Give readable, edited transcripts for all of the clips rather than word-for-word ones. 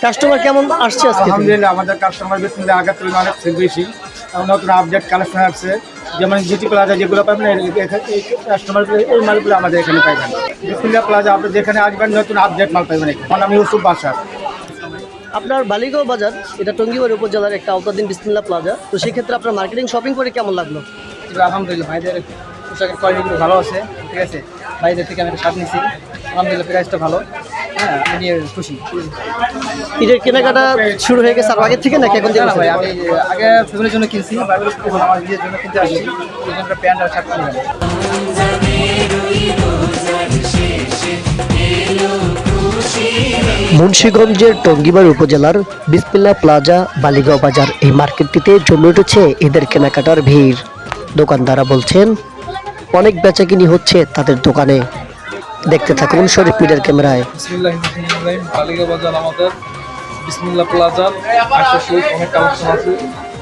Customer কেমন আসছে আজকে? আলহামদুলিল্লাহ আমাদের কাস্টমার বিসমিল্লাহ আগের তুলনায় অনেক বেশি। নতুন আপডেট কালেকশন আসছে, যেমন জিটি প্লাজা যেগুলো পাবেন এই কাস্টমারগুলো এই মালগুলো আমাদের এখানে পাইবেন। বিসমিল্লাহ প্লাজা আপনি যেখানে আসবেন নতুন আপডেট মাল পাইবেন। আমার নাম ইউসুফ বাসার। আপনার বালিগাঁও বাজার, এটা টঙ্গীবাড়ি উপজেলার একটা আওতাধীন বিসমিল্লাহ প্লাজা। তো সেক্ষেত্রে আপনার মার্কেটিং শপিং করে কেমন লাগলো? আলহামদুলিল্লাহ ভাইদের পোশাকের কোয়ালিটিগুলো ভালো আছে, ঠিক আছে। ভাইদের থেকে আমি একটা শার্ট নিয়েছি, আলহামদুলিল্লাহ প্রাইসটা ভালো। হ্যাঁ, আমি নিয়ে খুশি। ঈদের কেনাকাটা শুরু হয়ে গেছে আর আগের থেকে নাকি এখন? না ভাই, আমি আগে ফ্যামিলির জন্য কিনছি, এখন আমার নিজের জন্য কিনতে আসছি। এই জন্য প্যান্ট আর শার্ট কিনলাম। মুন্সিগঞ্জের টঙ্গীবাড়ি উপজেলার বিসমিল্লাহ প্লাজা বালিগাঁও বাজার, এই মার্কেটটিতে জমে উঠেছে ঈদের কেনাকাটার ভিড়। দোকানদাররা বলছেন অনেক বেচাকিনি হচ্ছে তাদের দোকানে। দেখতে থাকুন শরীফ মিডিয়ার ক্যামেরায়। বিসমিল্লাহির বালিগাঁও বাজার আমাদের বিসমিল্লাহ প্লাজার আশেপাশে অনেক কালেকশন আছে।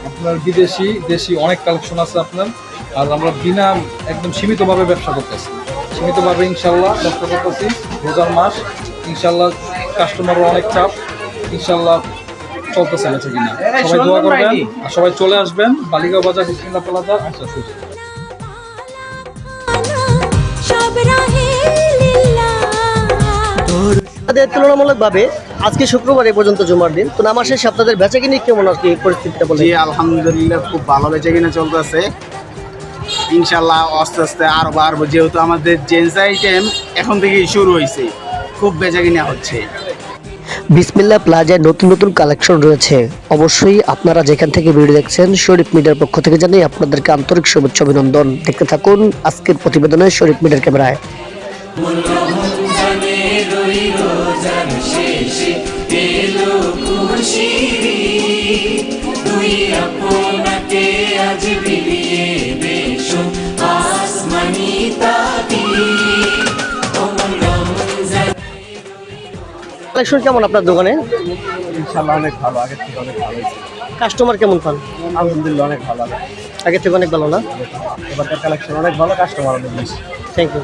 আপনার বিদেশি দেশি অনেক কালেকশন আছে আপনার। আর আমরা বিনা একদম সীমিতভাবে ব্যবসা করতেছি, সীমিতভাবে ইনশাল্লাহ ব্যবসা করতেছি। রোজার মাস ইনশাল্লাহ, কাস্টমারও অনেক চাপ, ইনশাল্লাহ চলতেছে আছে কিনা। সবাই দোয়া করবেন আর সবাই চলে আসবেন বালিগাঁও বাজার বিসমিল্লাহ প্লাজা আশেপাশে। তুলনামূলকভাবে আজকে শুক্রবার এ পর্যন্ত জুমার দিন, তো নামাজ শেষে আপনাদের বেচাকিনি কেমন আর কি পরিস্থিতিটা বলে? জি আলহামদুলিল্লাহ খুব ভালো বেচাকিনা চলতেছে। ইনশাল্লাহ আস্তে আস্তে আরো বাড়বো, যেহেতু আমাদের জেন্টস আইটেম এখন থেকেই শুরু হয়েছে, খুব বেচাকিনা হচ্ছে। বিসমিল্লাহ প্লাজায় নতুন নতুন কালেকশন রয়েছে। অবশ্যই আপনারা যেখান থেকে ভিডিও দেখছেন শরীফ মিডিয়ার পক্ষ থেকে জানাই আপনাদেরকে আন্তরিক শুভেচ্ছা অভিনন্দন। দেখতে থাকুন আজকের প্রতিবেদনে শরীফ মিডিয়ার ক্যামেরায়। কালেকশন কেমন আপনার দোকানে? ইনশাল্লাহ অনেক ভালো, আগের থেকে অনেক ভালো হয়েছে। কাস্টমার কেমন পান? আলহামদুলিল্লাহ অনেক ভালো, আগের থেকে অনেক ভালো না? এবারকার কালেকশন অনেক ভালো, কাস্টমার অনেক বেশি। Thank you.